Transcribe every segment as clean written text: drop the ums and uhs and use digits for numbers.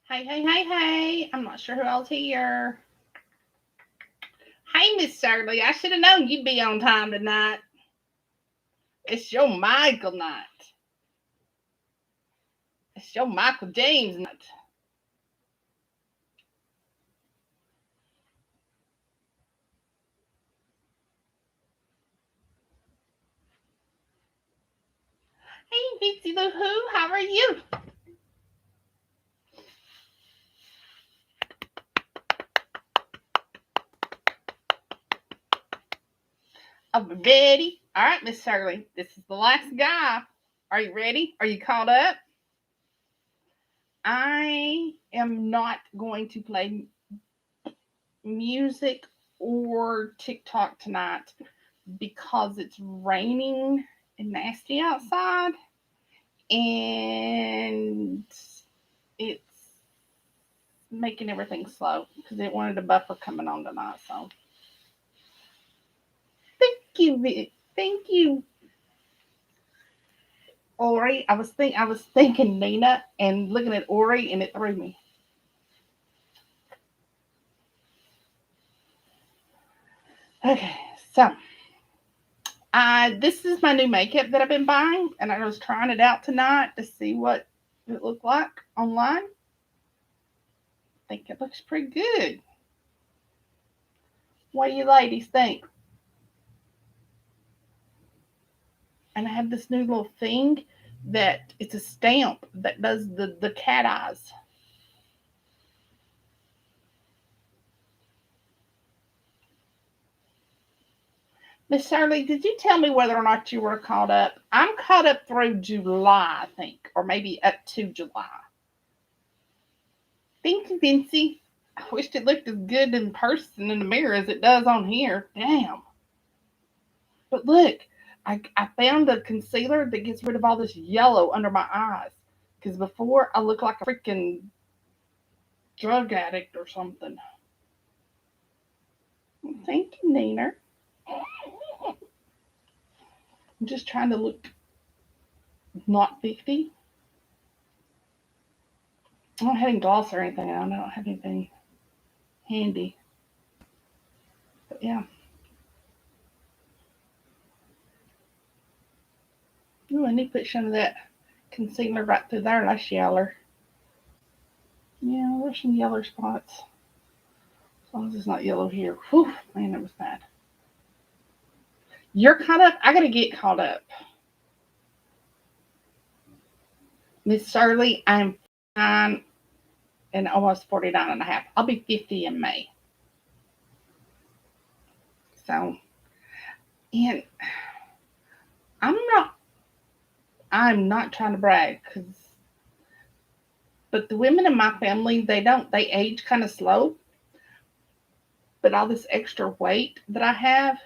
Hey, hey, hey, hey. I'm not sure who else here. Hey, Miss Shirley. I should have known you'd be on time tonight. It's your Michael night. It's your Michael James night. Hey, Bitsy Lou Who. How are you? I'm ready. All right, Miss Shirley. This is the last guy. Are you ready? Are you caught up? I am not going to play music or TikTok tonight because it's raining and nasty outside. And it's making everything slow because it wanted a buffer coming on tonight. So thank you, thank you, Ori. I was thinking Nina and looking at Ori, and it threw me. Okay, so this is my new makeup that I've been buying, and I was trying it out tonight to see what it looked like online. I think it looks pretty good. What do you ladies think? And I have this new little thing that it's a stamp that does the cat eyes. Miss Shirley, did you tell me whether or not you were caught up? I'm caught up through July, I think, or maybe up to July. Thank you, Vincy. I wished it looked as good in person in the mirror as it does on here. Damn. But look, I found a concealer that gets rid of all this yellow under my eyes. Because before I looked like a freaking drug addict or something. Thank you, Nina. I'm just trying to look not 50. I don't have any gloss or anything. I don't have anything handy. But yeah. Ooh, I need to put some of that concealer right through there. That's yeller. Yeah, there's some yellow spots. As long as it's not yellow here. Whew, man, that was bad. You're caught up? I gotta get caught up. Miss Shirley, I'm 9 and almost 49 and a half. I'll be 50 in May. So, and I'm not I'm not trying to brag because but the women in my family they age kind of slow, but all this extra weight that I have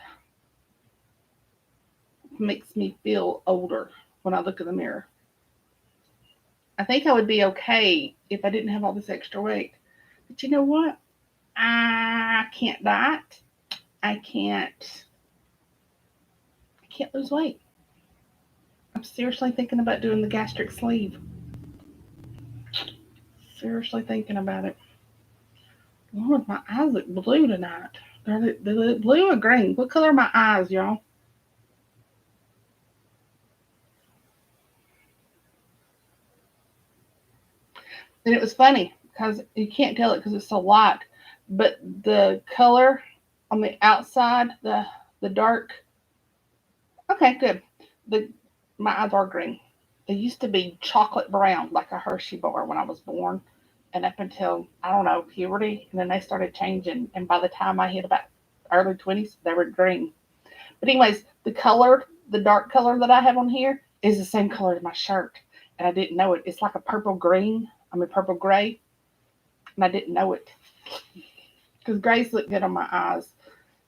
makes me feel older when I look in the mirror. I think I would be okay if I didn't have all this extra weight. But you know what? I can't diet. I can't I can't lose weight. I'm seriously thinking about doing the gastric sleeve. Seriously thinking about it. Lord, my eyes look blue tonight. They blue or green? What color are my eyes, y'all? And it was funny because you can't tell it because it's so light, but the color on the outside, the dark. Okay, good. The My eyes are green. They used to be chocolate brown, like a Hershey bar when I was born, and up until I don't know puberty, and then they started changing. And by the time I hit about early 20s, they were green. But anyways, the dark color that I have on here, is the same color as my shirt, and I didn't know it. It's like a purple green. I mean purple gray, and I didn't know it because grays look good on my eyes.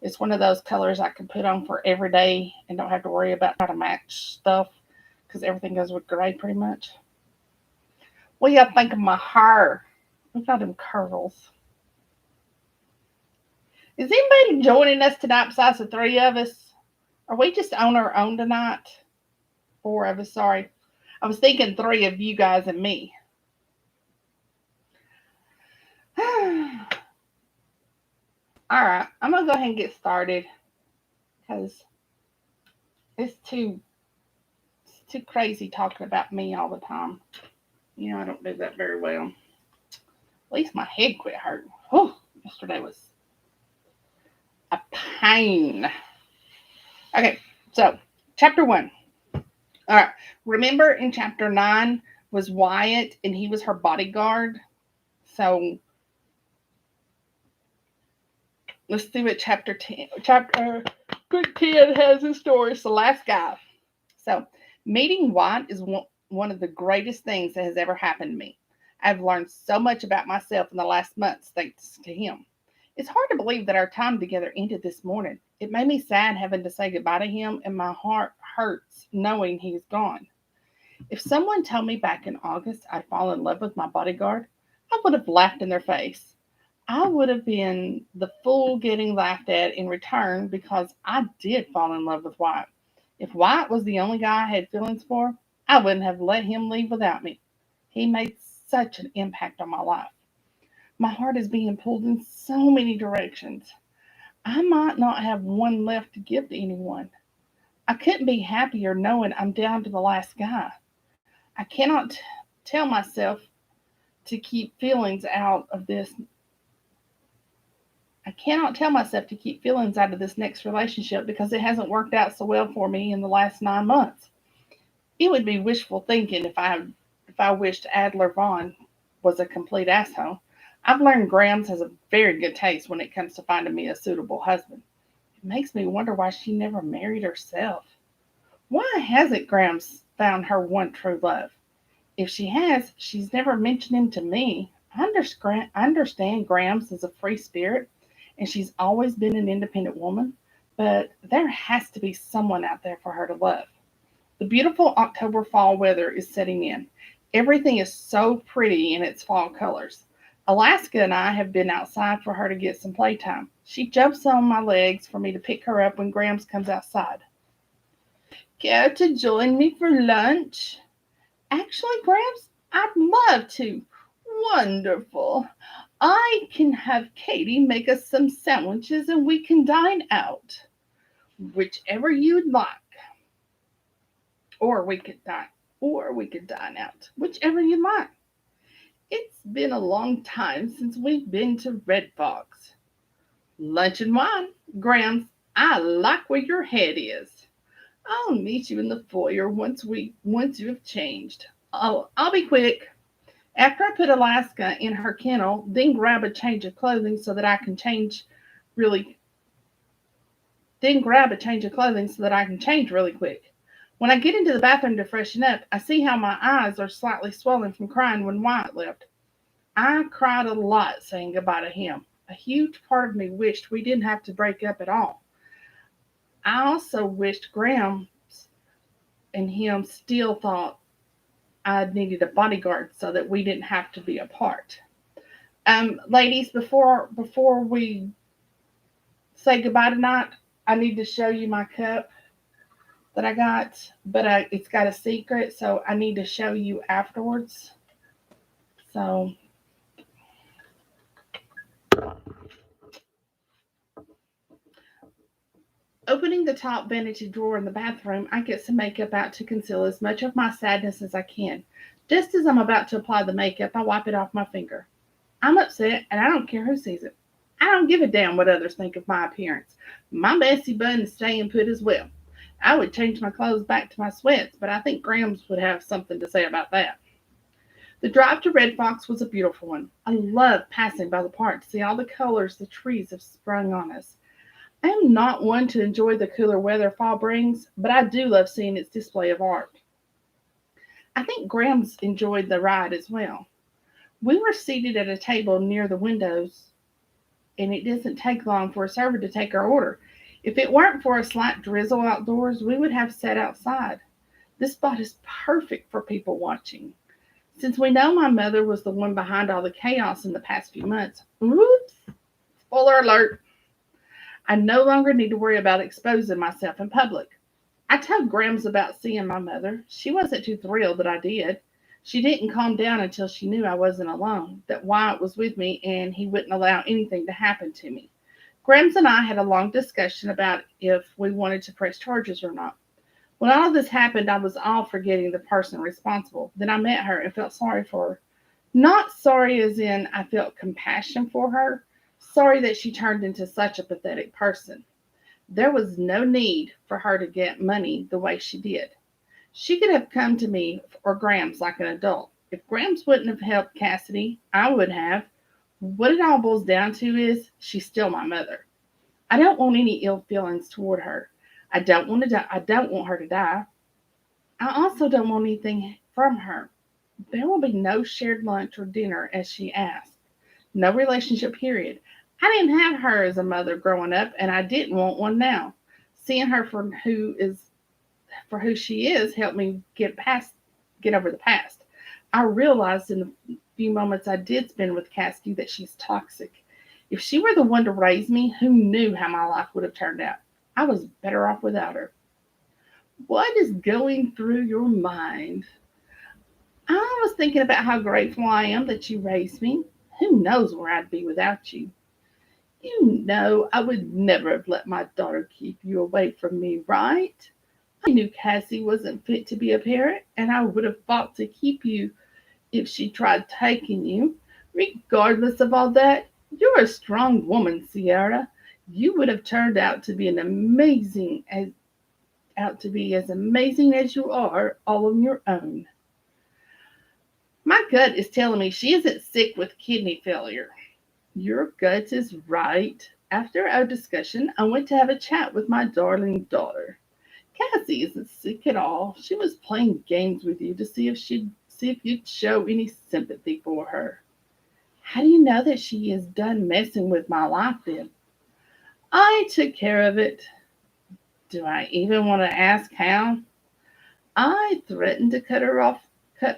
It's one of those colors I can put on for every day and don't have to worry about how to match stuff because everything goes with gray pretty much. What do y'all think of my hair? Look at them curls. Is anybody joining us tonight besides the three of us? Are we just on our own tonight? Four of us, sorry. I was thinking three of you guys and me. All right, I'm gonna go ahead and get started because it's too crazy talking about me all the time. I don't do that very well. At least my head quit hurting. Whew, yesterday was a pain. Okay, so chapter 1. All right, remember in chapter 9 was Wyatt and he was her bodyguard. So let's see what book 10 has in store. It's the last guy. So meeting Wyatt is one of the greatest things that has ever happened to me. I've learned so much about myself in the last months thanks to him. It's hard to believe that our time together ended this morning. It made me sad having to say goodbye to him, and my heart hurts knowing he's gone. If someone told me back in August I'd fall in love with my bodyguard, I would have laughed in their face. I would have been the fool getting laughed at in return because I did fall in love with Wyatt. If Wyatt was the only guy I had feelings for, I wouldn't have let him leave without me. He made such an impact on my life. My heart is being pulled in so many directions. I might not have one left to give to anyone. I couldn't be happier knowing I'm down to the last guy. I cannot tell myself to keep feelings out of this. I cannot tell myself to keep feelings out of this next relationship because it hasn't worked out so well for me in the last 9 months. It would be wishful thinking if I wished Adler Vaughn was a complete asshole. I've learned Grams has a very good taste when it comes to finding me a suitable husband. It makes me wonder why she never married herself. Why hasn't Grams found her one true love? If she has, she's never mentioned him to me. I understand Grams is a free spirit and she's always been an independent woman, but there has to be someone out there for her to love. The beautiful October fall weather is setting in. Everything is so pretty in its fall colors. Alaska and I have been outside for her to get some playtime. She jumps on my legs for me to pick her up when Grams comes outside. Care to join me for lunch? Actually, Grams, I'd love to. Wonderful. I can have Katie make us some sandwiches and we can dine out. Whichever you'd like. Or we could dine. Or we could dine out. Whichever you like. It's been a long time since we've been to Red Fox. Lunch and wine. Grams, I like where your head is. I'll meet you in the foyer once you have changed. I'll be quick. After I put Alaska in her kennel, then grab a change of clothing so that I can change really then grab a change of clothing so that I can change really quick. When I get into the bathroom to freshen up, I see how my eyes are slightly swollen from crying when Wyatt left. I cried a lot saying goodbye to him. A huge part of me wished we didn't have to break up at all. I also wished Graham and him still thought I needed a bodyguard so that we didn't have to be apart. Ladies, before we say goodbye tonight, I need to show you my cup that I got, but it's got a secret, so I need to show you afterwards. So, opening the top vanity drawer in the bathroom, I get some makeup out to conceal as much of my sadness as I can. Just as I'm about to apply the makeup, I wipe it off my finger. I'm upset, and I don't care who sees it. I don't give a damn what others think of my appearance. My Bessie bun is staying put as well. I would change my clothes back to my sweats, but I think Grams would have something to say about that. The drive to Red Fox was a beautiful one. I love passing by the park to see all the colors the trees have sprung on us. I am not one to enjoy the cooler weather fall brings, but I do love seeing its display of art. I think Grams enjoyed the ride as well. We were seated at a table near the windows, and it doesn't take long for a server to take our order. If it weren't for a slight drizzle outdoors, we would have sat outside. This spot is perfect for people watching. Since we know my mother was the one behind all the chaos in the past few months, oops, spoiler alert, I no longer need to worry about exposing myself in public. I told Grams about seeing my mother. She wasn't too thrilled that I did. She didn't calm down until she knew I wasn't alone, that Wyatt was with me and he wouldn't allow anything to happen to me. Grams and I had a long discussion about if we wanted to press charges or not. When all of this happened, I was all for getting the person responsible. Then I met her and felt sorry for her. Not sorry as in I felt compassion for her, sorry that she turned into such a pathetic person. There was no need for her to get money the way she did. She could have come to me or Grams like an adult. If Grams wouldn't have helped Cassidy, I would have. What it all boils down to is she's still my mother. I don't want any ill feelings toward her. I don't want to die. I don't want her to die. I also don't want anything from her. There will be no shared lunch or dinner as she asked. No relationship period. I didn't have her as a mother growing up and I didn't want one now. Seeing her for who she is helped me get over the past. I realized in the few moments I did spend with Cassidy that she's toxic. If she were the one to raise me, who knew how my life would have turned out? I was better off without her. What is going through your mind? I was thinking about how grateful I am that you raised me. Who knows where I'd be without you? You know I would never have let my daughter keep you away from me, right? I knew Cassie wasn't fit to be a parent, and I would have fought to keep you if she tried taking you. Regardless of all that, you're a strong woman, Sierra. You would have turned out to be as amazing as you are all on your own. My gut is telling me she isn't sick with kidney failure. Your gut is right. After our discussion, I went to have a chat with my darling daughter. Cassie isn't sick at all. She was playing games with you to see if you'd show any sympathy for her. How do you know that she is done messing with my life then? I took care of it. Do I even want to ask how? I threatened to cut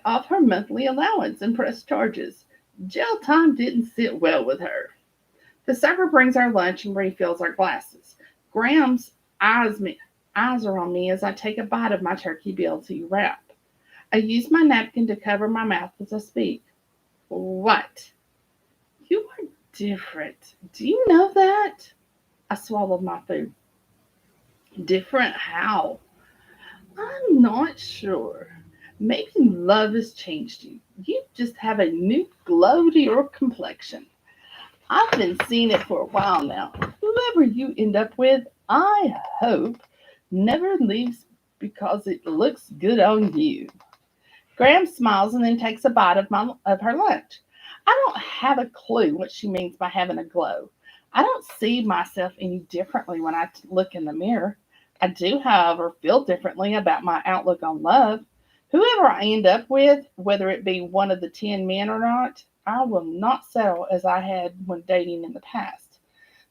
off her monthly allowance and press charges. Jail time didn't sit well with her. The server brings our lunch and refills our glasses. Graham's eyes are on me as I take a bite of my turkey BLT wrap. I use my napkin to cover my mouth as I speak. What? You are different. Do you know that? I swallowed my food. Different how? I'm not sure. Maybe love has changed you. You just have a new glow to your complexion. I've been seeing it for a while now. Whoever you end up with, I hope, never leaves because it looks good on you. Graham smiles and then takes a bite of her lunch. I don't have a clue what she means by having a glow. I don't see myself any differently when I look in the mirror. I do, however, feel differently about my outlook on love. Whoever I end up with, whether it be one of the 10 men or not, I will not settle as I had when dating in the past.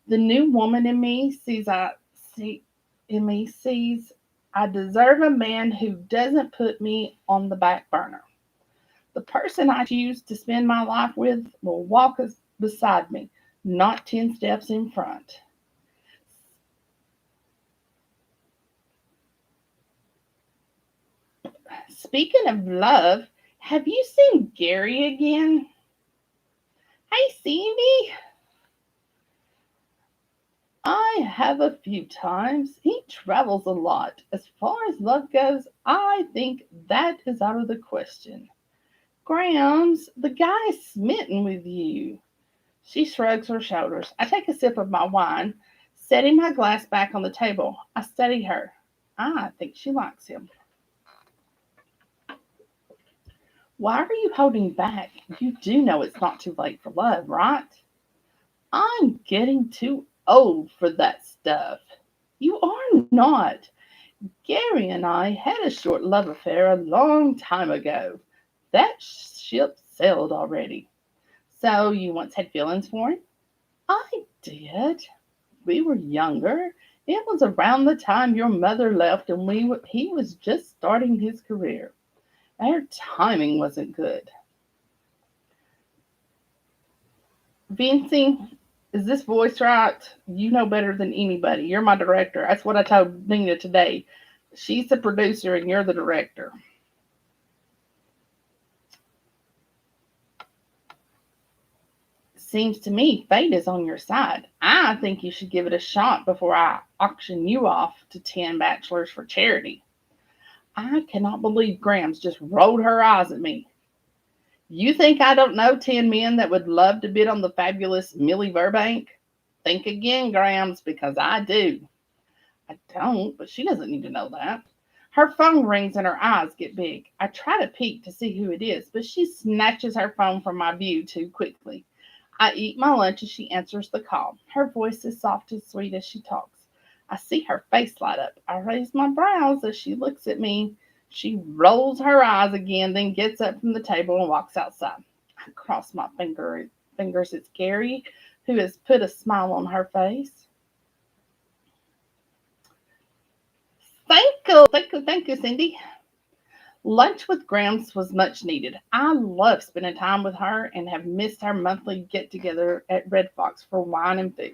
The new woman in me sees I deserve a man who doesn't put me on the back burner. The person I choose to spend my life with will walk beside me, not 10 steps in front. Speaking of love, have you seen Gary again? Hey, Cindy. I have a few times. He travels a lot. As far as love goes, I think that is out of the question. Grams, the guy is smitten with you. She shrugs her shoulders. I take a sip of my wine, setting my glass back on the table. I study her. I think she likes him. Why are you holding back? You do know it's not too late for love, right? I'm getting too old for that stuff. You are not. Gary and I had a short love affair a long time ago. That ship sailed already. So you once had feelings for him? I did. We were younger. It was around the time your mother left and he was just starting his career. Our timing wasn't good. Vincy, is this voice right? You know better than anybody. You're my director. That's what I told Nina today. She's the producer and you're the director. Seems to me fate is on your side. I think you should give it a shot before I auction you off to 10 bachelors for charity. I cannot believe Grams just rolled her eyes at me. You think I don't know 10 men that would love to bid on the fabulous Millie Burbank? Think again, Grams, because I do. I don't, but she doesn't need to know that. Her phone rings and her eyes get big. I try to peek to see who it is, but she snatches her phone from my view too quickly. I eat my lunch as she answers the call. Her voice is soft and sweet as she talks. I see her face light up. I raise my brows as she looks at me. She rolls her eyes again, then gets up from the table and walks outside. I cross my fingers at Gary, who has put a smile on her face. Thank you, Cindy. Lunch with Grams was much needed. I love spending time with her and have missed our monthly get together at Red Fox for wine and food.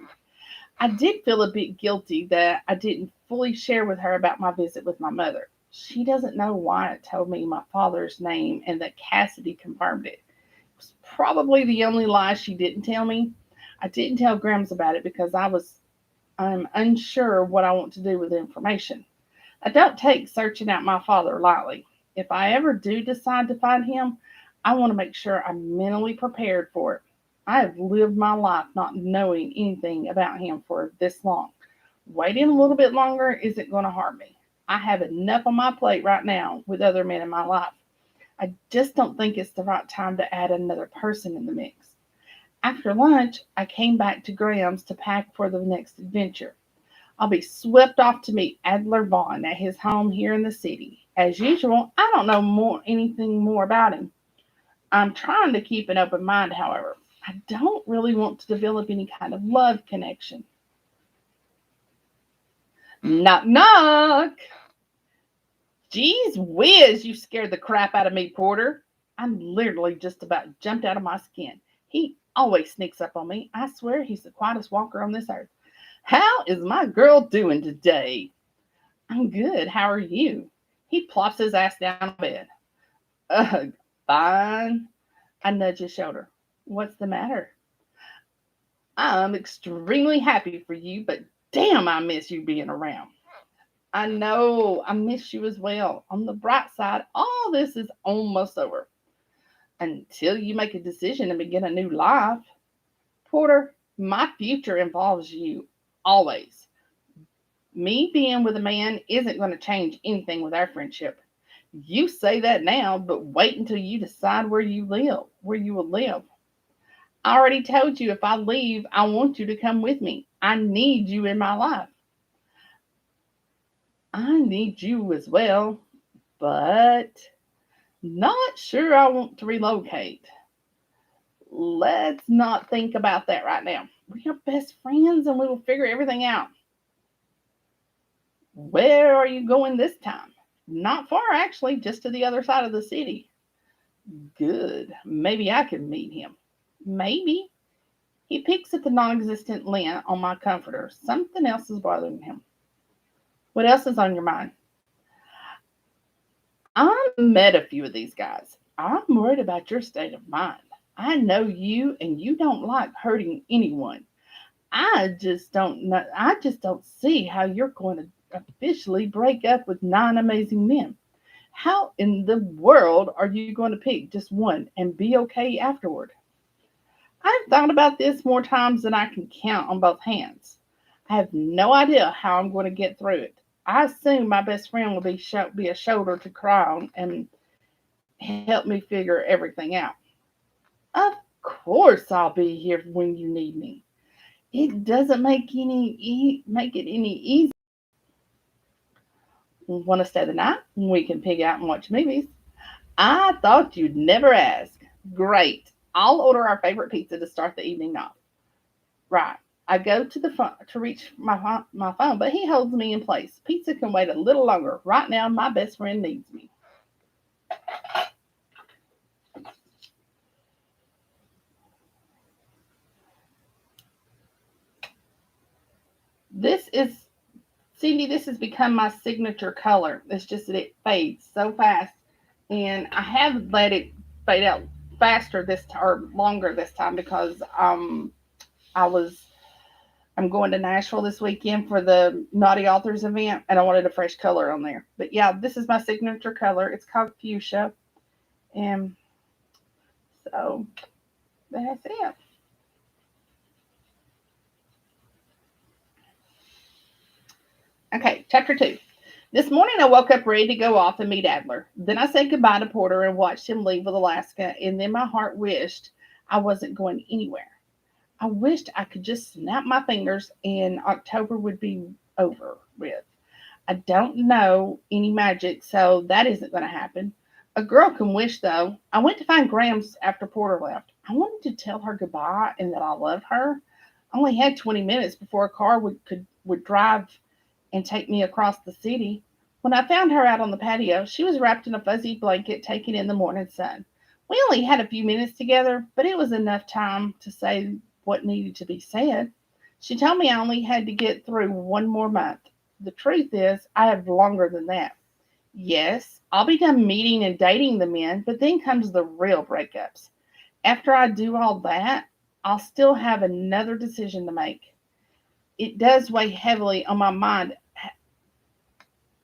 I did feel a bit guilty that I didn't fully share with her about my visit with my mother. She doesn't know Wyatt told me my father's name and that Cassidy confirmed it. It was probably the only lie she didn't tell me. I didn't tell Grams about it because I'm unsure what I want to do with the information. I don't take searching out my father lightly. If I ever do decide to find him, I want to make sure I'm mentally prepared for it. I have lived my life not knowing anything about him for this long. Waiting a little bit longer isn't going to harm me. I have enough on my plate right now with other men in my life. I just don't think it's the right time to add another person in the mix. After lunch, I came back to Graham's to pack for the next adventure. I'll be swept off to meet Adler Vaughn at his home here in the city. As usual, I don't know anything more about him. I'm trying to keep an open mind, however. I don't really want to develop any kind of love connection. Knock, knock. Geez whiz, you scared the crap out of me, Porter. I'm literally just about jumped out of my skin. He always sneaks up on me. I swear he's the quietest walker on this earth. How is my girl doing today? I'm good. How are you? He plops his ass down on bed. Ugh, fine. I nudge his shoulder. What's the matter? I'm extremely happy for you, but damn, I miss you being around. I know. I miss you as well. On the bright side, all this is almost over. Until you make a decision and begin a new life. Porter, my future involves you. Always. Me being with a man isn't going to change anything with our friendship. You say that now, but wait until you decide where you will live. I already told you if I leave, I want you to come with me. I need you in my life. I need you as well, but not sure I want to relocate. Let's not think about that right now. We are best friends and we will figure everything out. Where are you going this time? Not far, actually, just to the other side of the city. Good. Maybe I can meet him. Maybe. He picks at the non-existent lint on my comforter. Something else is bothering him. What else is on your mind? I met a few of these guys. I'm worried about your state of mind. I know you and you don't like hurting anyone. I just don't see how you're going to officially break up with 9 amazing men. How in the world are you going to pick just one and be okay afterward? I've thought about this more times than I can count on both hands. I have no idea how I'm going to get through it. I assume my best friend will be a shoulder to cry on and help me figure everything out. Of course, I'll be here when you need me. It doesn't make it any easier. Want to stay the night? We can pig out and watch movies. I thought you'd never ask. Great. I'll order our favorite pizza to start the evening off. Right. I go to the phone to reach my phone, but he holds me in place. Pizza can wait a little longer. Right now, my best friend needs me. This is, Cindy, this has become my signature color. It's just that it fades so fast. And I have let it fade out faster or longer this time because I was I'm going to Nashville this weekend for the Naughty Authors event, and I wanted a fresh color on there. But yeah, this is my signature color. It's called fuchsia, and so that's it. Okay, chapter 2. This morning I woke up ready to go off and meet Adler. Then I said goodbye to Porter and watched him leave with Alaska, and then my heart wished I wasn't going anywhere. I wished I could just snap my fingers and October would be over with. I don't know any magic, so that isn't going to happen. A girl can wish, though. I went to find Grams after Porter left. I wanted to tell her goodbye and that I love her. I only had 20 minutes before a car would drive and take me across the city. When I found her out on the patio, she was wrapped in a fuzzy blanket taking in the morning sun. We only had a few minutes together, but it was enough time to say what needed to be said. She told me I only had to get through one more month. The truth is, I have longer than that. Yes, I'll be done meeting and dating the men, but then comes the real breakups. After I do all that, I'll still have another decision to make. It does weigh heavily on my mind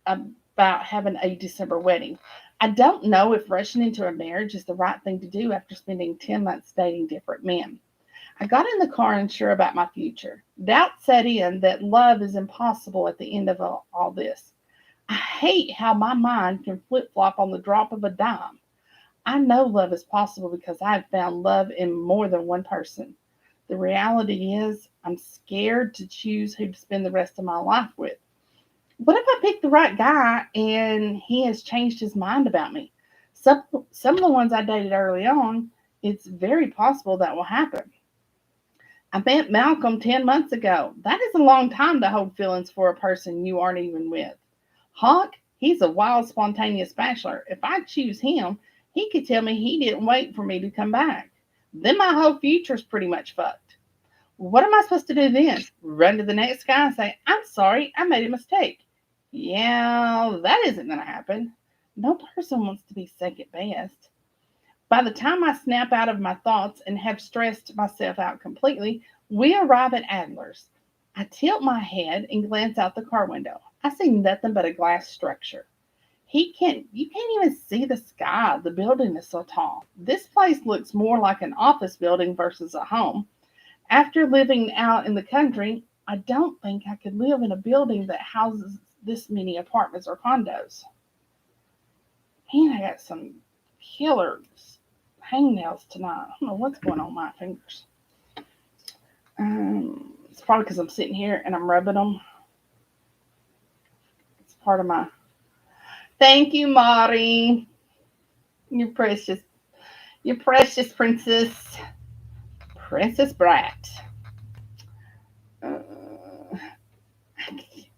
about having a December wedding. I don't know if rushing into a marriage is the right thing to do after spending 10 months dating different men. I got in the car unsure about my future. Doubt set in that love is impossible at the end of all this. I hate how my mind can flip flop on the drop of a dime. I know love is possible because I have found love in more than one person. The reality is, I'm scared to choose who to spend the rest of my life with. What if I pick the right guy and he has changed his mind about me? Some of the ones I dated early on, it's very possible that will happen. I met Malcolm 10 months ago. That is a long time to hold feelings for a person you aren't even with. Hawk, he's a wild, spontaneous bachelor. If I choose him, he could tell me he didn't wait for me to come back. Then my whole future's pretty much fucked. What am I supposed to do then? Run to the next guy and say, I'm sorry, I made a mistake. Yeah, that isn't going to happen. No person wants to be second best. By the time I snap out of my thoughts and have stressed myself out completely, we arrive at Adler's. I tilt my head and glance out the car window. I see nothing but a glass structure. You can't even see the sky. The building is so tall. This place looks more like an office building versus a home. After living out in the country, I don't think I could live in a building that houses this many apartments or condos. Man, I got some killer hangnails tonight. I don't know what's going on with my fingers. It's probably because I'm sitting here and I'm rubbing them. It's part of my. Thank you, Mari. You're precious. You're precious, princess. Princess Brat. Uh,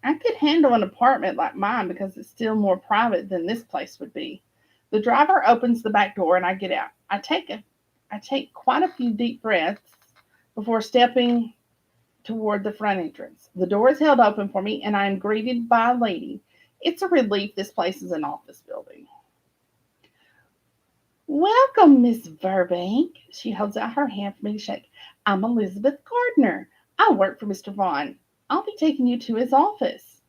I could handle an apartment like mine because it's still more private than this place would be. The driver opens the back door and I get out. I take quite a few deep breaths before stepping toward the front entrance. The door is held open for me and I am greeted by a lady. It's a relief this place is an office building. Welcome, Miss Burbank. She holds out her hand for me to shake. I'm Elizabeth Gardner. I work for Mr. Vaughn. I'll be taking you to his office.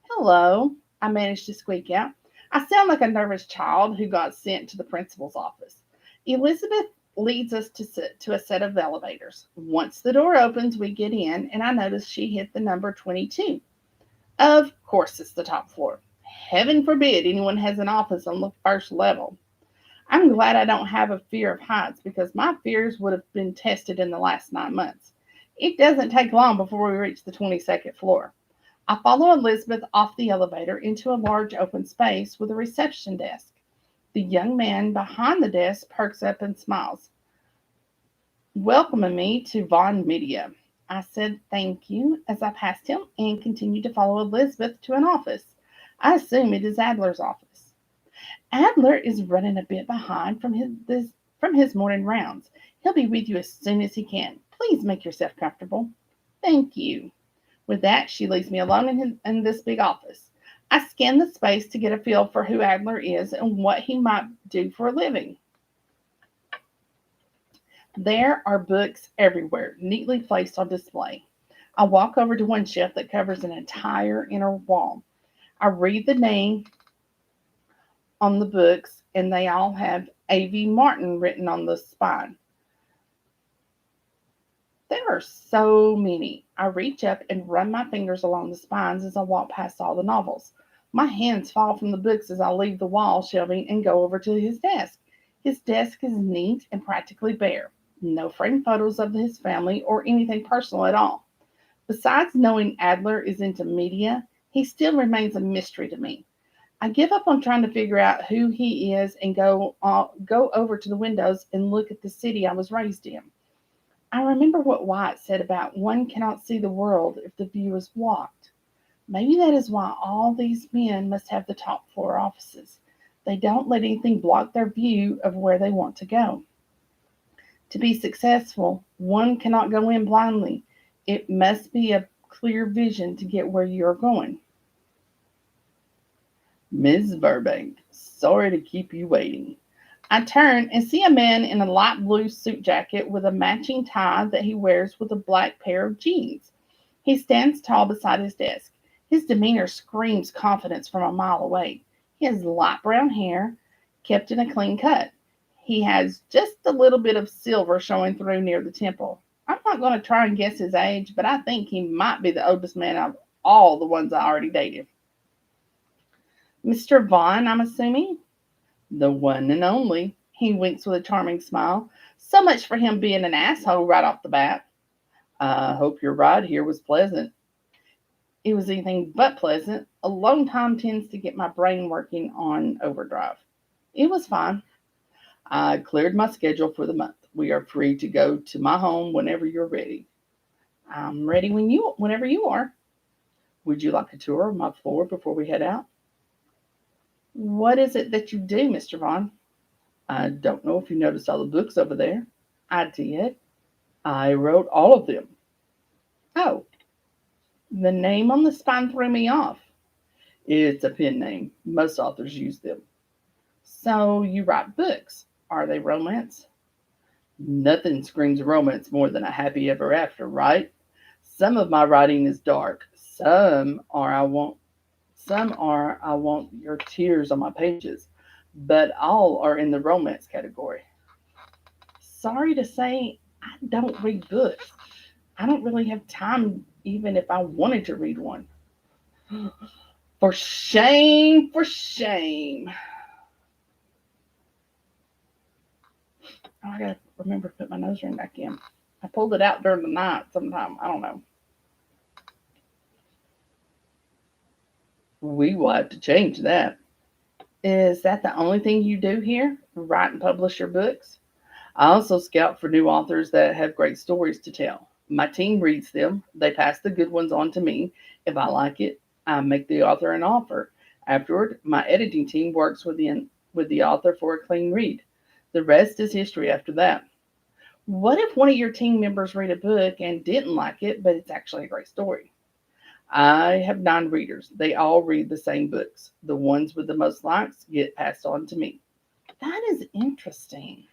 Hello, I managed to squeak out. I sound like a nervous child who got sent to the principal's office. Elizabeth leads us to a set of elevators. Once the door opens, we get in, and I notice she hit the number 22. Of course, it's the top floor. Heaven forbid anyone has an office on the first level. I'm glad I don't have a fear of heights because my fears would have been tested in the last 9 months. It doesn't take long before we reach the 22nd floor. I follow Elizabeth off the elevator into a large open space with a reception desk. The young man behind the desk perks up and smiles, welcoming me to Vaughn Media. I said thank you as I passed him and continued to follow Elizabeth to an office. I assume it is Adler's office. Adler is running a bit behind from his morning rounds. He'll be with you as soon as he can. Please make yourself comfortable. Thank you. With that, she leaves me alone in this big office. I scan the space to get a feel for who Adler is and what he might do for a living. There are books everywhere, neatly placed on display. I walk over to one shelf that covers an entire inner wall. I read the name on the books, and they all have A.V. Martin written on the spine. There are so many. I reach up and run my fingers along the spines as I walk past all the novels. My hands fall from the books as I leave the wall shelving and go over to his desk. His desk is neat and practically bare. No framed photos of his family or anything personal at all. Besides knowing Adler is into media, he still remains a mystery to me. I give up on trying to figure out who he is and go over to the windows and look at the city I was raised in. I remember what Wyatt said about one cannot see the world if the view is blocked. Maybe that is why all these men must have the top floor offices. They don't let anything block their view of where they want to go. To be successful, one cannot go in blindly. It must be a clear vision to get where you're going. Miss Burbank, sorry to keep you waiting. I turn and see a man in a light blue suit jacket with a matching tie that he wears with a black pair of jeans. He stands tall beside his desk. His demeanor screams confidence from a mile away. He has light brown hair, kept in a clean cut. He has just a little bit of silver showing through near the temple. I'm not going to try and guess his age, but I think he might be the oldest man of all the ones I already dated. Mr. Vaughn, I'm assuming? The one and only. He winks with a charming smile. So much for him being an asshole right off the bat. I hope your ride here was pleasant. It was anything but pleasant. Alone time tends to get my brain working on overdrive. It was fine. I cleared my schedule for the month. We are free to go to my home whenever you're ready. I'm ready whenever you are. Would you like a tour of my floor before we head out? What is it that you do, Mr. Vaughn? I don't know if you noticed all the books over there. I did. I wrote all of them. Oh, the name on the spine threw me off. It's a pen name. Most authors use them. So you write books. Are they romance? Nothing screams romance more than a happy ever after, right? Some of my writing is dark. Some are I want your tears on my pages, but all are in the romance category. Sorry to say, I don't read books. I don't really have time even if I wanted to read one. For shame, for shame. Oh, I gotta remember to put my nose ring back in. I pulled it out during the night sometime. I don't know. We will have to change that. Is that the only thing you do here? Write and publish your books? I also scout for new authors that have great stories to tell. My team reads them. They pass the good ones on to me. If I like it, I make the author an offer. Afterward, my editing team works with the author for a clean read. The rest is history after that. What if one of your team members read a book and didn't like it, but it's actually a great story? I have 9 readers. They all read the same books. The ones with the most likes get passed on to me. That is interesting.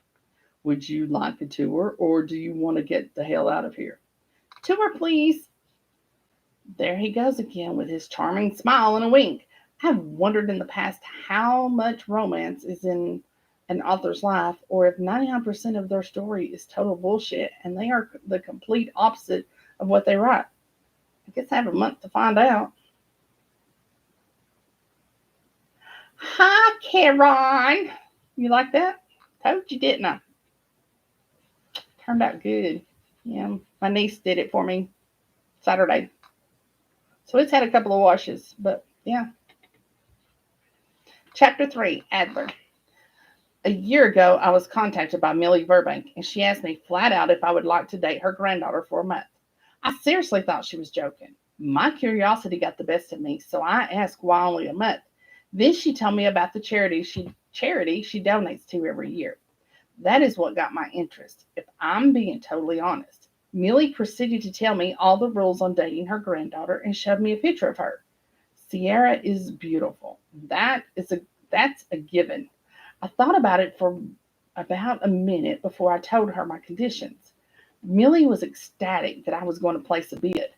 Would you like a tour or do you want to get the hell out of here? Tour, please. There he goes again with his charming smile and a wink. I've wondered in the past how much romance is in an author's life, or if 99% of their story is total bullshit and they are the complete opposite of what they write. I guess I have a month to find out. Hi, Karen. You like that? Told you, didn't I? Turned out good. Yeah, my niece did it for me Saturday. So it's had a couple of washes, but yeah. Chapter 3, Adler. A year ago, I was contacted by Millie Burbank, and she asked me flat out if I would like to date her granddaughter for a month. I seriously thought she was joking. My curiosity got the best of me, so I asked why only a month. Then she told me about the charity she donates to every year. That is what got my interest, if I'm being totally honest. Millie proceeded to tell me all the rules on dating her granddaughter and showed me a picture of her. Sierra is beautiful. That's a given. I thought about it about a minute before I told her my conditions. Millie was ecstatic that I was going to place a bid.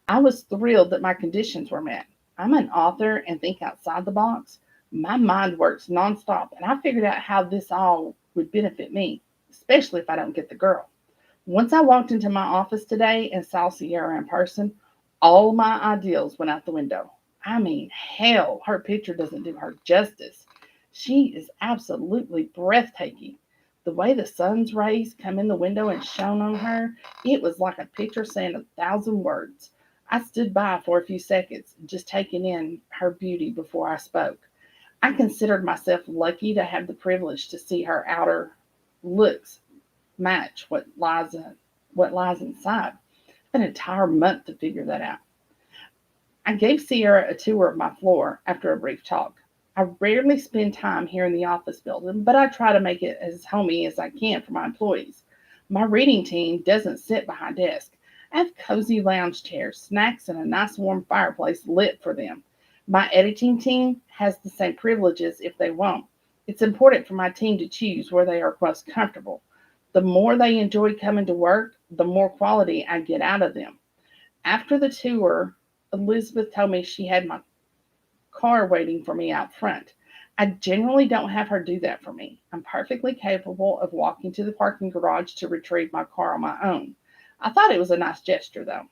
I was thrilled that my conditions were met. I'm an author and think outside the box. My mind works nonstop, and I figured out how this all would benefit me, especially if I don't get the girl. Once I walked into my office today and saw Sierra in person, all my ideals went out the window. I mean, hell, her picture doesn't do her justice. She is absolutely breathtaking. The way the sun's rays come in the window and shone on her, it was like a picture saying 1,000 words. I stood by for a few seconds, just taking in her beauty before I spoke. I considered myself lucky to have the privilege to see her outer looks match what lies inside. An entire month to figure that out. I gave Sierra a tour of my floor after a brief talk. I rarely spend time here in the office building, but I try to make it as homey as I can for my employees. My reading team doesn't sit behind desks. I have cozy lounge chairs, snacks, and a nice warm fireplace lit for them. My editing team has the same privileges if they want. It's important for my team to choose where they are most comfortable. The more they enjoy coming to work, the more quality I get out of them. After the tour, Elizabeth told me she had my car waiting for me out front. I generally don't have her do that for me. I'm perfectly capable of walking to the parking garage to retrieve my car on my own. I thought it was a nice gesture, though.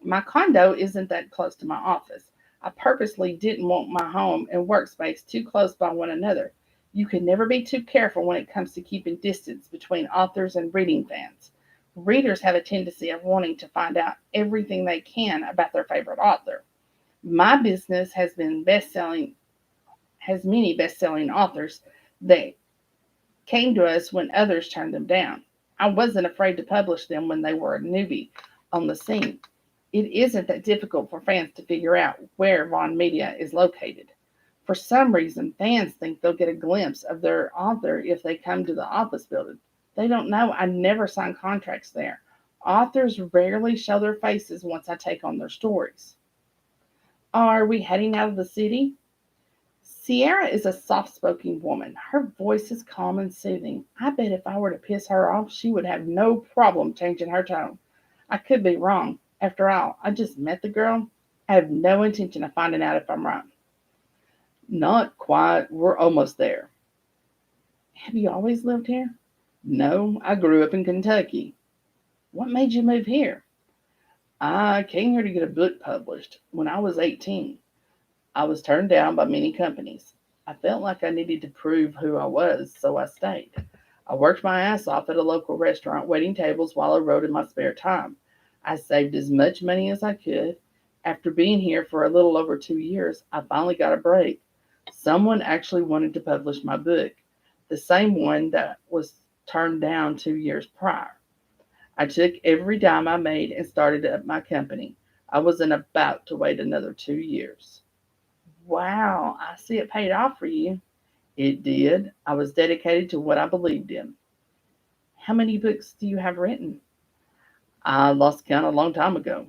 My condo isn't that close to my office. I purposely didn't want my home and workspace too close by one another. You can never be too careful when it comes to keeping distance between authors and reading fans. Readers have a tendency of wanting to find out everything they can about their favorite author. My business has many best-selling authors that came to us when others turned them down. I wasn't afraid to publish them when they were a newbie on the scene. It isn't that difficult for fans to figure out where Vaughn Media is located. For some reason, fans think they'll get a glimpse of their author if they come to the office building. They don't know I never sign contracts there. Authors rarely show their faces once I take on their stories. Are we heading out of the city? Sierra is a soft spoken woman. Her voice is calm and soothing. I bet if I were to piss her off, she would have no problem changing her tone. I could be wrong. After all, I just met the girl. I have no intention of finding out if I'm right. Not quite. We're almost there. Have you always lived here? No, I grew up in Kentucky. What made you move here? I came here to get a book published when I was 18. I was turned down by many companies. I felt like I needed to prove who I was, so I stayed. I worked my ass off at a local restaurant, waiting tables while I wrote in my spare time. I saved as much money as I could. After being here for a little over 2 years, I finally got a break. Someone actually wanted to publish my book, the same one that was turned down 2 years prior. I took every dime I made and started up my company. I wasn't about to wait another 2 years. Wow, I see it paid off for you. It did. I was dedicated to what I believed in. How many books do you have written? I lost count a long time ago.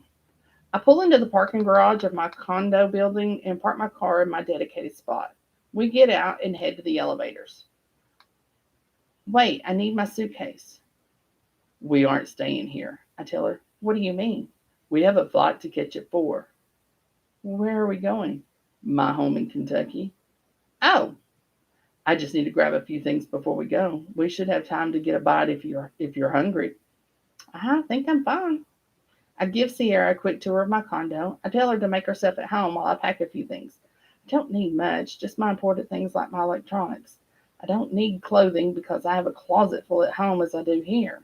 I pull into the parking garage of my condo building and park my car in my dedicated spot. We get out and head to the elevators. Wait, I need my suitcase. We aren't staying here, I tell her. What do you mean? We have a flight to catch at 4. Where are we going? My home in Kentucky. Oh, I just need to grab a few things before we go. We should have time to get a bite if you're hungry. I think I'm fine. I give Sierra a quick tour of my condo. I tell her to make herself at home while I pack a few things. I don't need much, just my important things like my electronics. I don't need clothing because I have a closet full at home as I do here.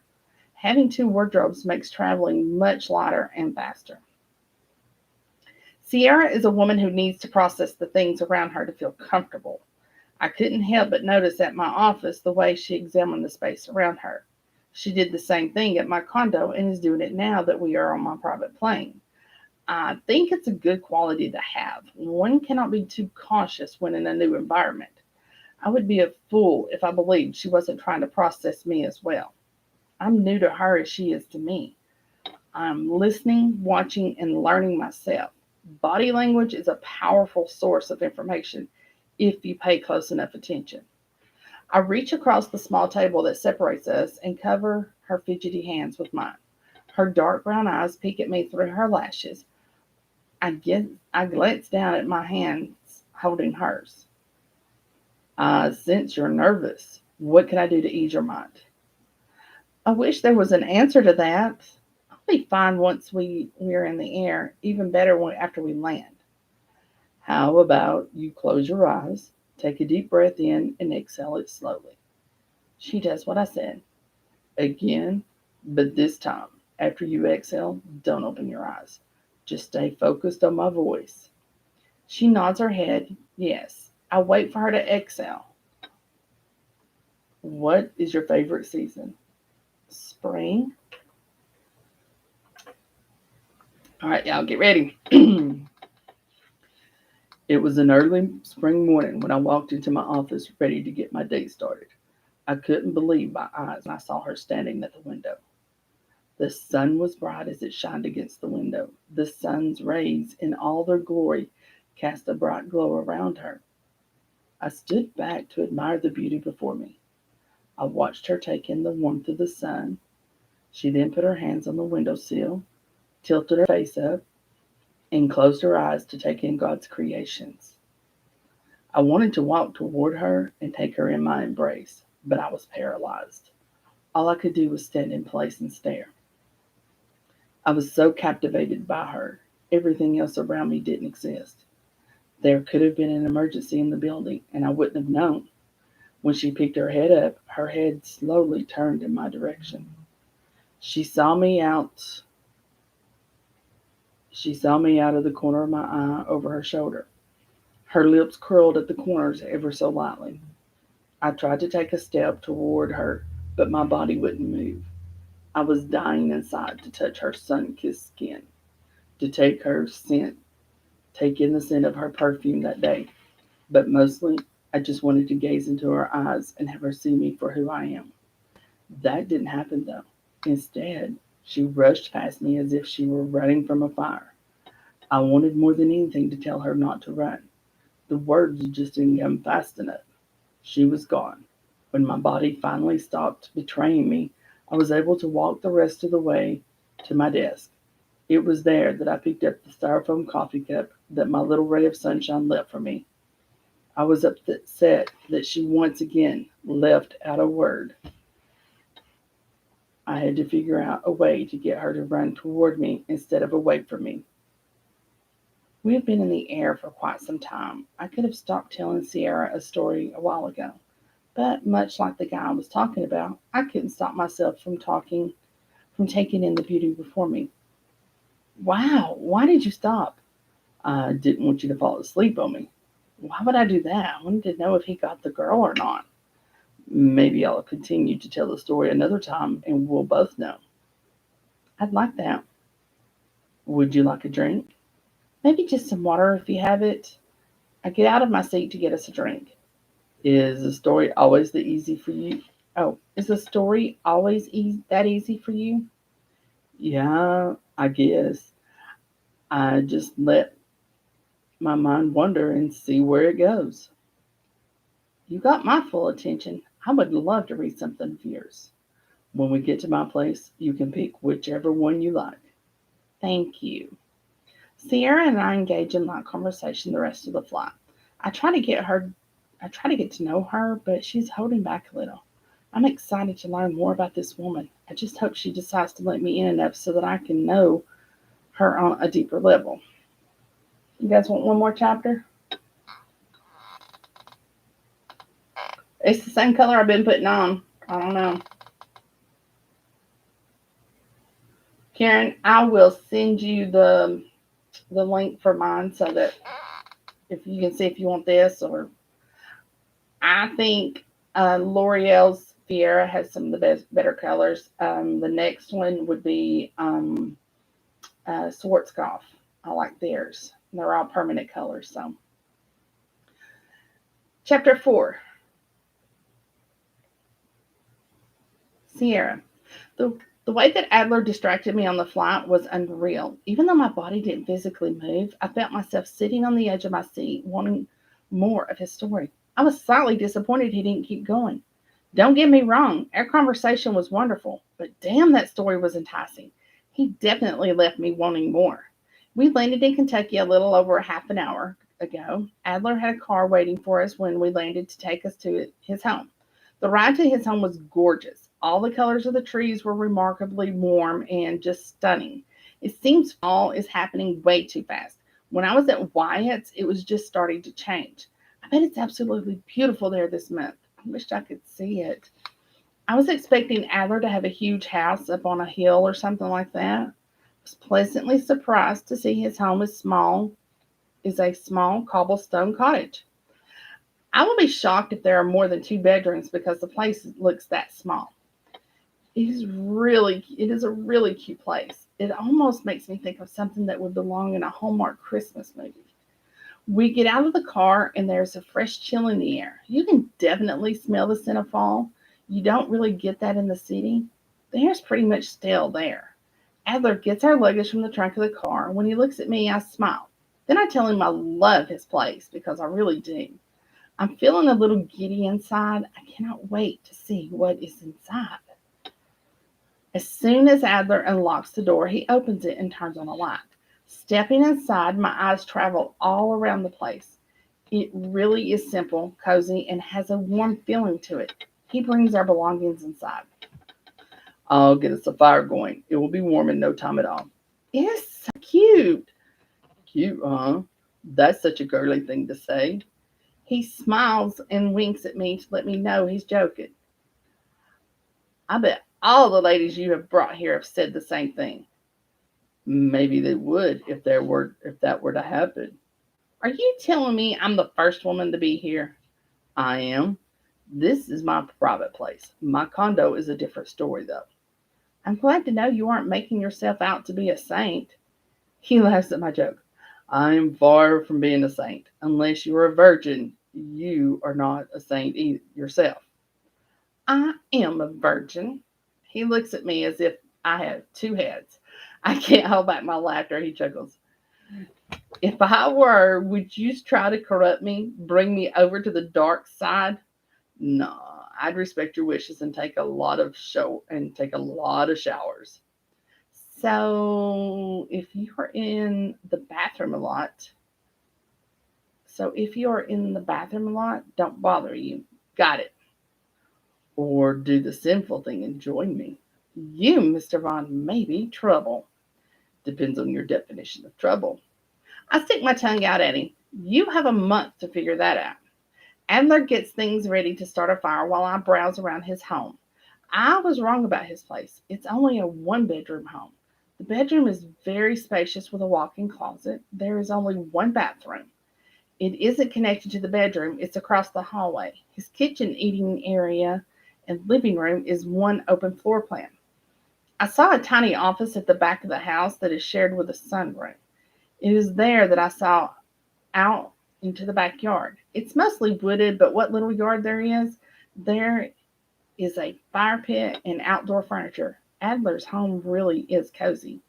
Having two wardrobes makes traveling much lighter and faster. Sierra is a woman who needs to process the things around her to feel comfortable. I couldn't help but notice at my office the way she examined the space around her. She did the same thing at my condo and is doing it now that we are on my private plane. I think it's a good quality to have. One cannot be too cautious when in a new environment. I would be a fool if I believed she wasn't trying to process me as well. I'm new to her as she is to me. I'm listening, watching, and learning myself. Body language is a powerful source of information if you pay close enough attention. I reach across the small table that separates us and cover her fidgety hands with mine. Her dark brown eyes peek at me through her lashes. I glance down at my hands holding hers. I sense you're nervous. What can I do to ease your mind? I wish there was an answer to that. I'll be fine once we're in the air, even better after we land. How about you close your eyes, take a deep breath in, and exhale it slowly? She does what I said. Again, but this time, after you exhale, don't open your eyes. Just stay focused on my voice. She nods her head, yes. I wait for her to exhale. What is your favorite season? Spring. All right, y'all, get ready. It was an early spring morning when I walked into my office ready to get my day started. I couldn't believe my eyes when I saw her standing at the window. The sun was bright as it shined against the window. The sun's rays, in all their glory, cast a bright glow around her. I stood back to admire the beauty before me. I watched her take in the warmth of the sun. She then put her hands on the windowsill, tilted her face up, and closed her eyes to take in God's creations. I wanted to walk toward her and take her in my embrace, but I was paralyzed. All I could do was stand in place and stare. I was so captivated by her, everything else around me didn't exist. There could have been an emergency in the building, and I wouldn't have known. When she picked her head up, her head slowly turned in my direction. She saw me out. She saw me out of the corner of my eye over her shoulder. Her lips curled at the corners ever so lightly. I tried to take a step toward her, but my body wouldn't move. I was dying inside to touch her sun-kissed skin, to take in the scent of her perfume that day. But mostly, I just wanted to gaze into her eyes and have her see me for who I am. That didn't happen though. Instead, she rushed past me as if she were running from a fire. I wanted more than anything to tell her not to run. The words just didn't come fast enough. She was gone. When my body finally stopped betraying me, I was able to walk the rest of the way to my desk. It was there that I picked up the styrofoam coffee cup that my little ray of sunshine left for me. I was upset that she once again left out a word. I had to figure out a way to get her to run toward me instead of away from me. We have been in the air for quite some time. I could have stopped telling Sierra a story a while ago, but much like the guy I was talking about, I couldn't stop myself from taking in the beauty before me. Wow, why did you stop? I didn't want you to fall asleep on me. Why would I do that? I wanted to know if he got the girl or not. Maybe I'll continue to tell the story another time and we'll both know. I'd like that. Would you like a drink? Maybe just some water if you have it. I get out of my seat to get us a drink. Is the story always the easy for you? Oh, is the story always that easy for you? Yeah, I guess. I just let my mind wander and see where it goes. You got my full attention. I would love to read something of yours. When we get to my place, you can pick whichever one you like. Thank you. Sierra and I engage in light conversation the rest of the flight. I try to get her I try to get to know her, but she's holding back a little. I'm excited to learn more about this woman. I just hope she decides to let me in enough so that I can know her on a deeper level. You guys want one more chapter? It's the same color I've been putting on. I don't know. Karen, I will send you the link for mine so that if you can see if you want this, or I think L'Oreal's Fiera has some of the better colors. The next one would be Schwarzkopf. I like theirs. They're all permanent colors. So, chapter 4, Sierra. The way that Adler distracted me on the flight was unreal. Even though my body didn't physically move, I felt myself sitting on the edge of my seat, wanting more of his story. I was slightly disappointed he didn't keep going. Don't get me wrong, our conversation was wonderful, but damn, that story was enticing. He definitely left me wanting more. We landed in Kentucky a little over a half an hour ago. Adler had a car waiting for us when we landed to take us to his home. The ride to his home was gorgeous. All the colors of the trees were remarkably warm and just stunning. It seems fall is happening way too fast. When I was at Wyatt's, it was just starting to change. I bet it's absolutely beautiful there this month. I wish I could see it. I was expecting Adler to have a huge house up on a hill or something like that. I was pleasantly surprised to see his home is a small cobblestone cottage. I will be shocked if there are more than two bedrooms because the place looks that small. It is a really cute place. It almost makes me think of something that would belong in a Hallmark Christmas movie. We get out of the car and there's a fresh chill in the air. You can definitely smell the scent of fall. You don't really get that in the city. The air's pretty much stale there. Adler gets our luggage from the trunk of the car. When he looks at me, I smile. Then I tell him I love his place because I really do. I'm feeling a little giddy inside. I cannot wait to see what is inside. As soon as Adler unlocks the door, he opens it and turns on a light. Stepping inside, my eyes travel all around the place. It really is simple, cozy, and has a warm feeling to it. He brings our belongings inside. I'll get us a fire going. It will be warm in no time at all. It is so cute. Cute, huh? That's such a girly thing to say. He smiles and winks at me to let me know he's joking. I bet all the ladies you have brought here have said the same thing. Maybe they would if that were to happen. Are you telling me I'm the first woman to be here? I am. This is my private place. My condo is a different story, though. I'm glad to know you aren't making yourself out to be a saint. He laughs at my joke. I am far from being a saint. Unless you are a virgin, you are not a saint yourself. I am a virgin. He looks at me as if I have two heads. I can't hold back my laughter. He chuckles. If I were, would you try to corrupt me, bring me over to the dark side? No, I'd respect your wishes and take a lot of showers. So if you're in the bathroom a lot, don't bother you. Got it. Or do the sinful thing and join me. You, Mr. Vaughn, may be trouble. Depends on your definition of trouble. I stick my tongue out at him. You have a month to figure that out. Adler gets things ready to start a fire while I browse around his home. I was wrong about his place. It's only a one-bedroom home. The bedroom is very spacious with a walk-in closet. There is only one bathroom. It isn't connected to the bedroom, it's across the hallway. His kitchen, eating area, and living room is one open floor plan. I saw a tiny office at the back of the house that is shared with a sunroom. It is there that I saw out into the backyard. It's mostly wooded, but what little yard there is a fire pit and outdoor furniture. Adler's home really is cozy.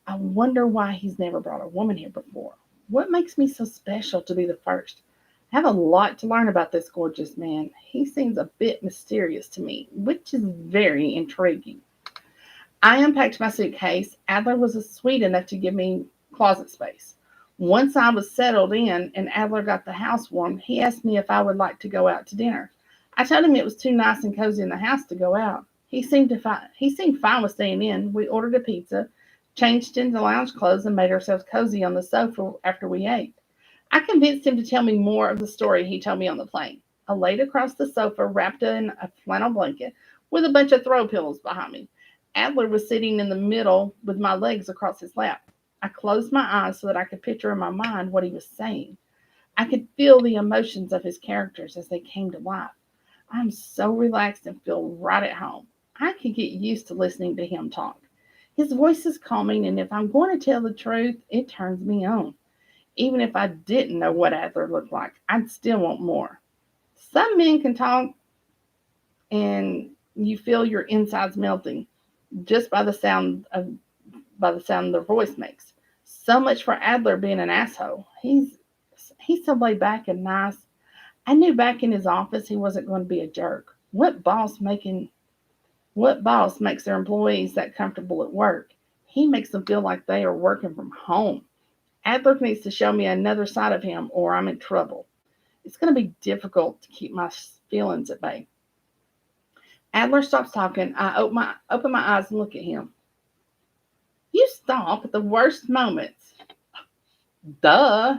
I wonder why he's never brought a woman here before. What makes me so special to be the first? I have a lot to learn about this gorgeous man. He seems a bit mysterious to me, which is very intriguing. I unpacked my suitcase. Adler was sweet enough to give me closet space. Once I was settled in and Adler got the house warm, he asked me if I would like to go out to dinner. I told him it was too nice and cozy in the house to go out. He seemed fine with staying in. We ordered a pizza, changed into lounge clothes, and made ourselves cozy on the sofa after we ate. I convinced him to tell me more of the story he told me on the plane. I laid across the sofa, wrapped in a flannel blanket, with a bunch of throw pillows behind me. Adler was sitting in the middle with my legs across his lap. I closed my eyes so that I could picture in my mind what he was saying. I could feel the emotions of his characters as they came to life. I'm so relaxed and feel right at home. I can get used to listening to him talk. His voice is calming, and if I'm going to tell the truth, it turns me on. Even if I didn't know what Adler looked like, I'd still want more. Some men can talk and you feel your insides melting just by the sound their voice makes. So much for Adler being an asshole. He's so laid back and nice. I knew back in his office he wasn't going to be a jerk. What boss makes their employees that comfortable at work? He makes them feel like they are working from home. Adler needs to show me another side of him or I'm in trouble. It's going to be difficult to keep my feelings at bay. Adler stops talking. I open my eyes and look at him. You stop at the worst moments. Duh.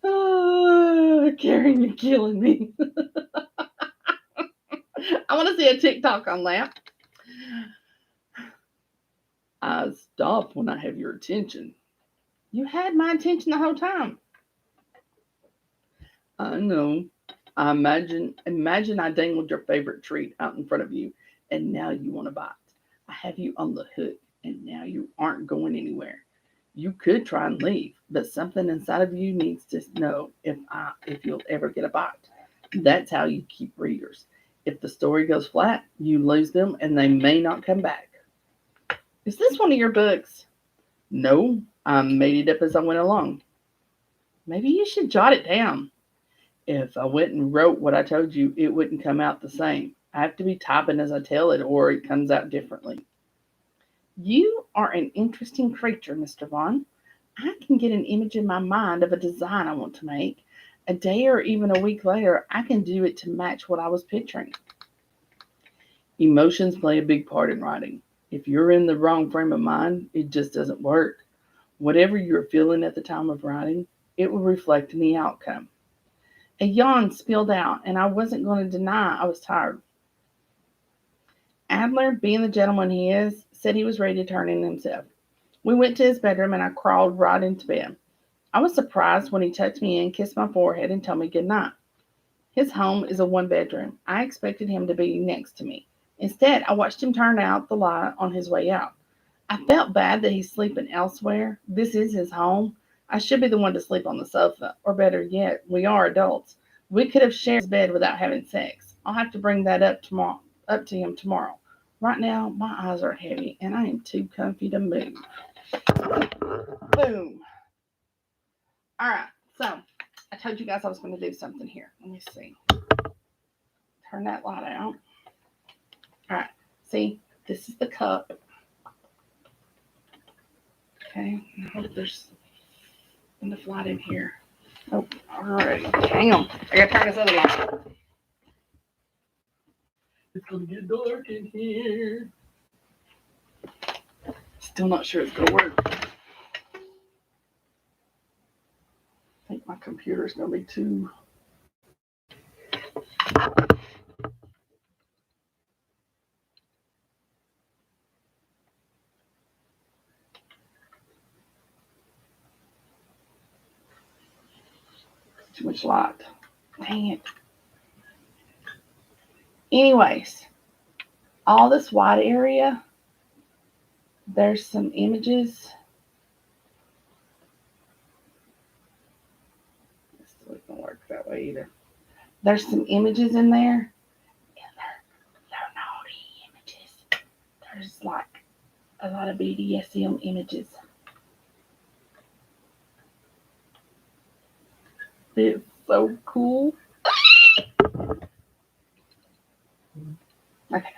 Oh, Karen, you're killing me. I want to see a TikTok on that. I stop when I have your attention. You had my attention the whole time. I know. Imagine I dangled your favorite treat out in front of you and now you want to bite. I have you on the hook and now you aren't going anywhere. You could try and leave, but something inside of you needs to know if you'll ever get a bite. That's how you keep readers. If the story goes flat, you lose them and they may not come back. Is this one of your books? No, I made it up as I went along. Maybe you should jot it down. If I went and wrote what I told you, it wouldn't come out the same. I have to be typing as I tell it, or it comes out differently. You are an interesting creature, Mr. Vaughn. I can get an image in my mind of a design I want to make. A day or even a week later, I can do it to match what I was picturing. Emotions play a big part in writing. If you're in the wrong frame of mind, it just doesn't work. Whatever you're feeling at the time of writing, it will reflect in the outcome. A yawn spilled out, and I wasn't going to deny I was tired. Adler, being the gentleman he is, said he was ready to turn in himself. We went to his bedroom, and I crawled right into bed. I was surprised when he tucked me in, kissed my forehead, and told me good night. His home is a one-bedroom. I expected him to be next to me. Instead, I watched him turn out the light on his way out. I felt bad that he's sleeping elsewhere. This is his home. I should be the one to sleep on the sofa. Or better yet, we are adults. We could have shared his bed without having sex. I'll have to bring that up to him tomorrow. Right now, my eyes are heavy and I am too comfy to move. Boom. All right. So, I told you guys I was going to do something here. Let me see. Turn that light out. All right. See, this is the cup. Okay. I hope there's enough light in here. Oh, all right. Hang on. I got to turn this other light. It's going to get dark in here. Still not sure it's going to work. I think my computer's going to be too. Too much light. Dang it. Anyways, all this white area, there's some images. This isn't going to work that way either. There's some images in there. They're naughty images. There's like a lot of BDSM images. It's so cool. Okay,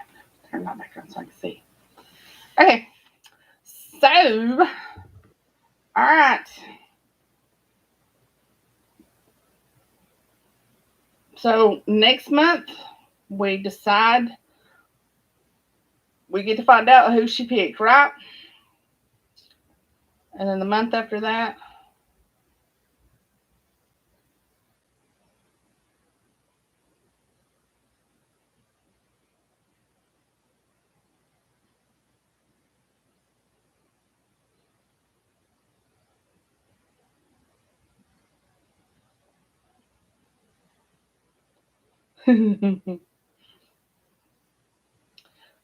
turn my back on so I can see. Okay, so, all right. So next month, we decide, we get to find out who she picked, right? And then the month after that,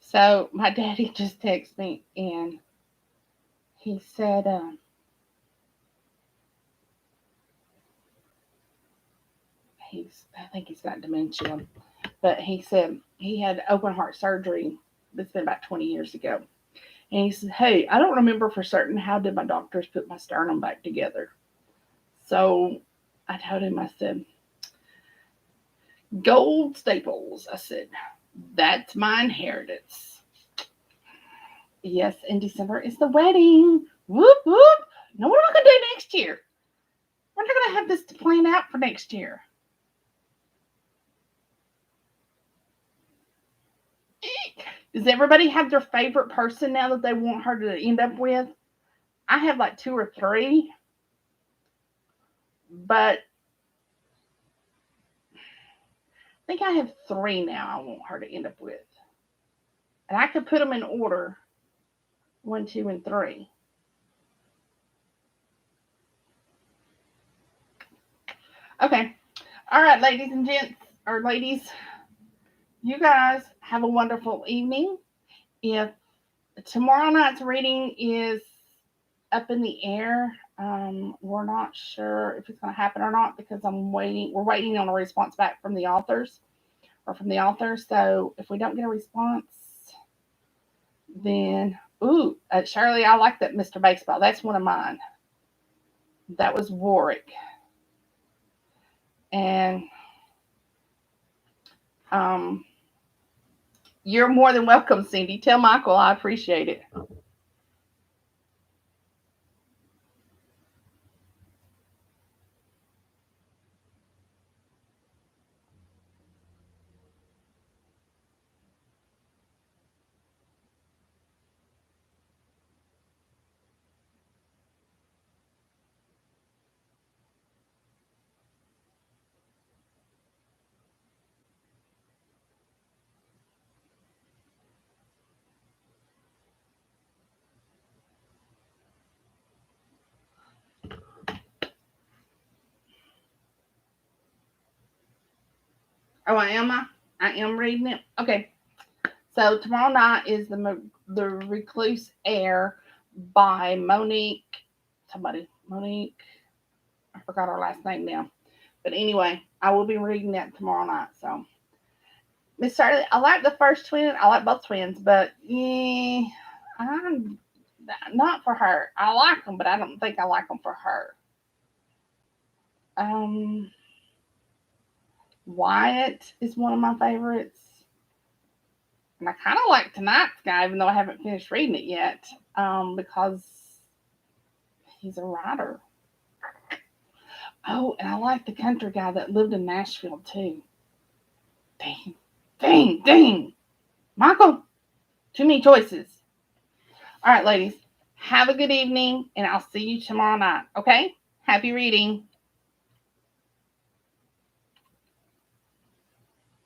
so my daddy just texted me and he said, I think he's got dementia, but he said he had open heart surgery. That's been about 20 years ago. And he said, hey, I don't remember for certain how did my doctors put my sternum back together. So I told him, I said, gold staples. I said, that's my inheritance. Yes, in December is the wedding. Whoop, whoop. Now, what am I going to do next year? We're not going to have this planned out for next year. Does everybody have their favorite person now that they want her to end up with? I have like 2 or 3, but I think I have 3 now I want her to end up with. And I could put them in order 1, 2, and 3. Okay. All right, ladies and gents, or ladies, you guys have a wonderful evening. If tomorrow night's reading is up in the air, we're not sure if it's going to happen or not because we're waiting on a response back from the authors or from the author. So if we don't get a response, then, Shirley, I like that Mr. Baseball. That's one of mine. That was Warwick. And you're more than welcome, Cindy. Tell Michael I appreciate it. Oh, I am reading it. Okay. So tomorrow night is the Recluse Air by Monique. Monique. I forgot her last name now. But anyway, I will be reading that tomorrow night. So Miss Shirley, I like the first twin. I like both twins, but yeah, I'm not for her. I like them, but I don't think I like them for her. Um, Wyatt is one of my favorites. And I kind of like tonight's guy, even though I haven't finished reading it yet, because he's a writer. Oh, and I like the country guy that lived in Nashville too. Dang, dang, dang. Michael, too many choices. All right, ladies, have a good evening, and I'll see you tomorrow night. Okay? Happy reading.